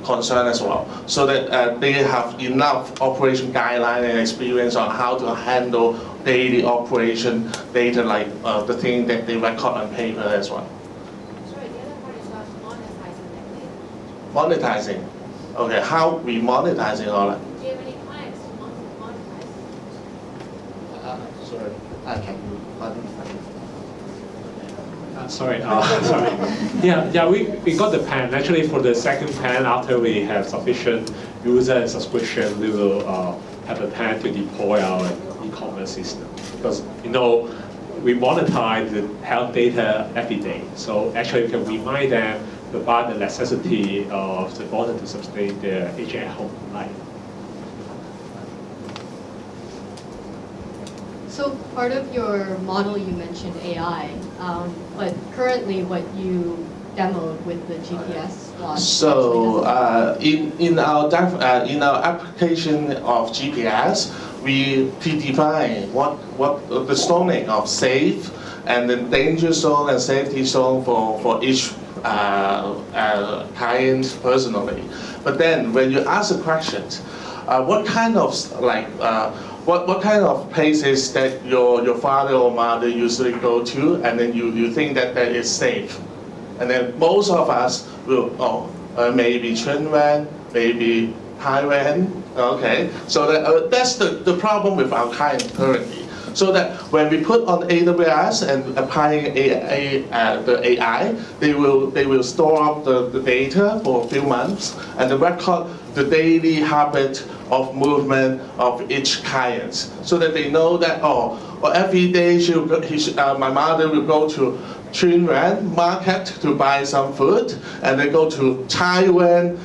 Speaker 23: concern as well, so that they have enough operation guideline and experience on how to handle daily operation data, like the thing that they record on paper as well.
Speaker 5: Sorry, the other part is about monetizing that data.
Speaker 23: Monetizing. Okay, how we monetizing all that?
Speaker 5: Do you have any plans to monetize?
Speaker 6: Sorry, can you pardon?
Speaker 7: Sorry. Yeah. We got the plan. Actually, for the second plan, after we have sufficient user and subscription, we will have a plan to deploy our e-commerce system. Because we monetize the health data every day. So actually, we can remind them about the necessity of the order to sustain their aging at home life.
Speaker 8: So part of your model, you mentioned AI, but currently what you demoed with the GPS launch.
Speaker 23: So in our application of GPS, we predefine what the zoning of safe and the danger zone and safety zone for each client personally. But then when you ask the questions, what kind of what kind of places that your father or mother usually go to, and then you think that is safe, and then most of us will maybe Chunwan, maybe Taiwan. Okay, so that's the problem with our client currently. so that when we put on AWS and applying the AI, they will store up the data for a few months and record the daily habit of movement of each client, so that they know that every day my mother will go to Chunran market to buy some food, and they go to Taiwan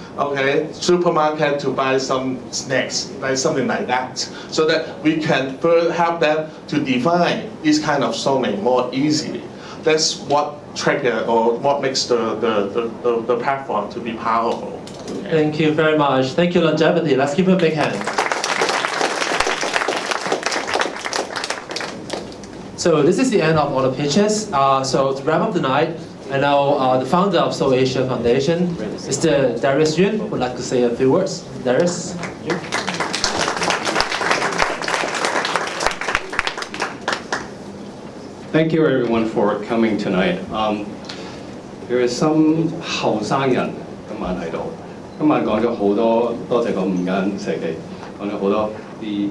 Speaker 23: supermarket to buy some snacks, like something like that, so that we can further help them to define this kind of zoning more easily. That's what trigger or what makes the platform to be powerful.
Speaker 2: Thank you very much. Thank you, Longevity. Let's give a big hand. So this is the end of all the pitches. So to wrap up the night, I know the founder of Seoul Asia Foundation, Mr. Darius Yun, would like to say a few words. Darius?
Speaker 3: Thank you everyone for coming tonight. There is some 後生人今晚喺度，今晚講咗好多，多謝個5間社企，講咗好多啲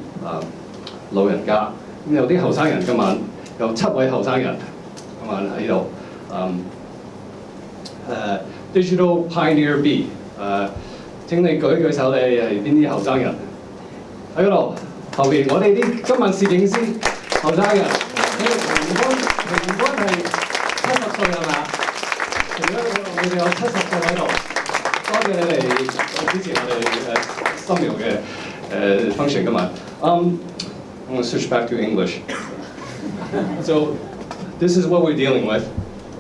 Speaker 3: 老人家，咁有啲後生人今晚有7位後生人今晚喺度。Digital Pioneer B， 請你舉舉手，你係邊啲後生人？喺嗰度後邊，我哋啲今晚攝影師後生人，你哋平均係70歲係嘛？你哋有70歲喺度，多謝你哋支持我哋深描嘅function 今晚。I'm going to switch back to English. So this is what we're dealing with.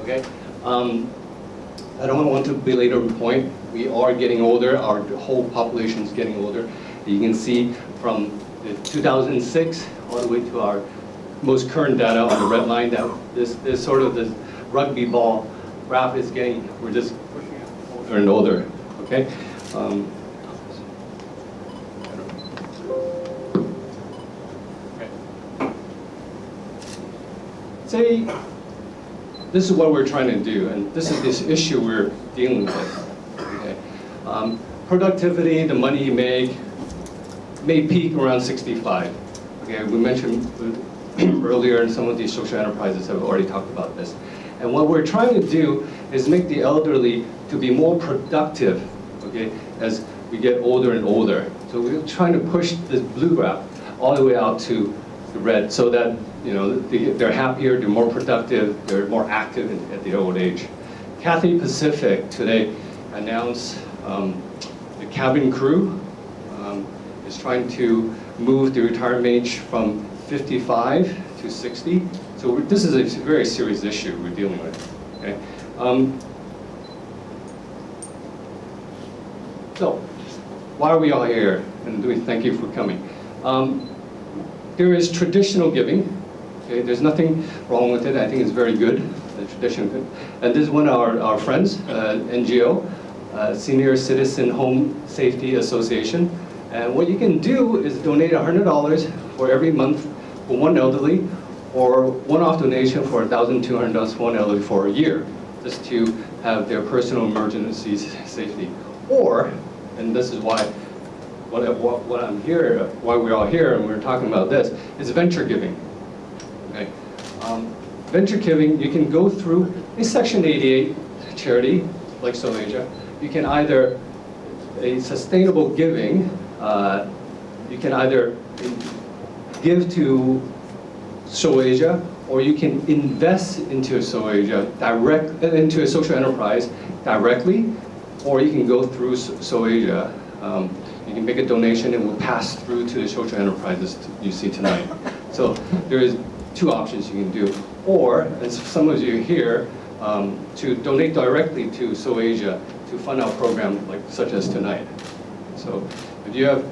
Speaker 3: Okay. I don't want to belabor the point. We are getting older. Our whole population is getting older. You can see from 2006 all the way to our most current data on the red line that this sort of this rugby ball graph is getting. We're just pushing it older and older. Okay. Say, this is what we're trying to do, and this is this issue we're dealing with. Okay. Productivity, the money you make, may peak around 65. Okay, we mentioned earlier, and some of these social enterprises have already talked about this. And what we're trying to do is make the elderly to be more productive. Okay, as we get older and older. So we're trying to push this blue graph all the way out to the red, so that they're happier, they're more productive, they're more active at the old age. Cathay Pacific today announced the cabin crew is trying to move the retirement age from 55 to 60. So this is a very serious issue we're dealing with. Okay. So why are we all here? And we thank you for coming. There is traditional giving. Okay, there's nothing wrong with it. I think it's very good, the traditional good. And this is one of our friends, NGO, Senior Citizen Home Safety Association. And what you can do is donate $100 for every month for one elderly, or one-off donation for $1,200 for one elderly for a year, just to have their personal emergency safety. Or, and this is why what I'm here, why we're all here and we're talking about this, is venture giving. Okay. Venture giving, you can go through a Section 88 charity, like SOW Asia. You can either, a sustainable giving, you can either give to SOW Asia, or you can invest into SOW Asia, into a social enterprise directly, or you can go through SOW Asia. You can make a donation and we'll pass through to the social enterprises you see tonight. So there is 2 options you can do. Or, as some of you here, to donate directly to SOW Asia to fund our program such as tonight. So if you have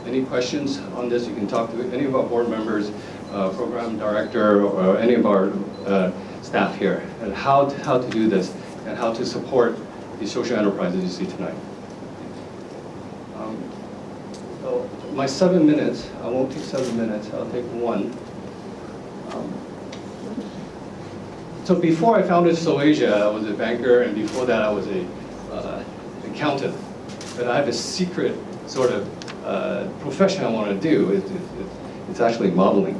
Speaker 3: any questions on this, you can talk to any of our board members, program director, or any of our staff here, and how to do this, and how to support the social enterprises you see tonight. So my 7 minutes, I won't take 7 minutes, I'll take 1. So before I founded SOW Asia, I was a banker, and before that I was an accountant. But I have a secret sort of profession I want to do. It's actually modeling.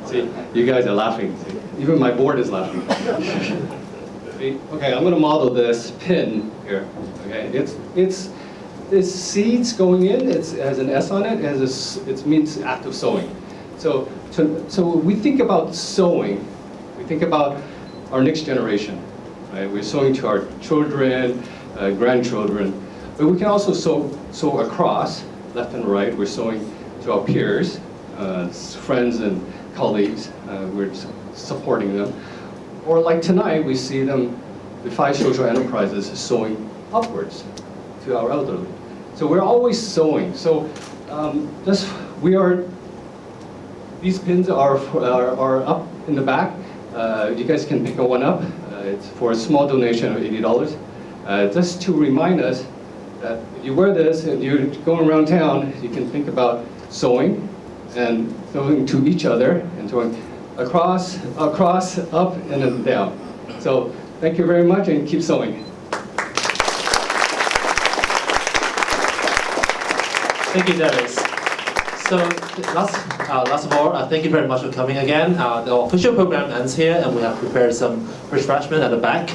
Speaker 3: See, you guys are laughing. See, even my board is laughing. See, okay, I'm going to model this pin here. Okay, it's seeds going in. It has an S on it. It means active sowing. So we think about sowing. We think about our next generation. Right? We're sowing to our children, grandchildren, but we can also sow across, left and right. We're sowing to our peers, friends and colleagues. We're supporting them. Or like tonight, we see them, the 5 social enterprises, sowing upwards to our elderly. So we're always sowing. So these pins are up in the back. You guys can pick one up. It's for a small donation of $80. Just to remind us that if you wear this and you're going around town, you can think about sewing and throwing to each other and throwing across, up, and then down. So thank you very much and keep sewing.
Speaker 2: Thank you, Darius. So last of all, thank you very much for coming again. The official program ends here, and we have prepared some refreshment at the back.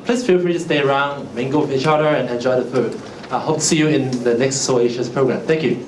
Speaker 2: Please feel free to stay around, mingle with each other, and enjoy the food. I hope to see you in the next SOAsia's program. Thank you.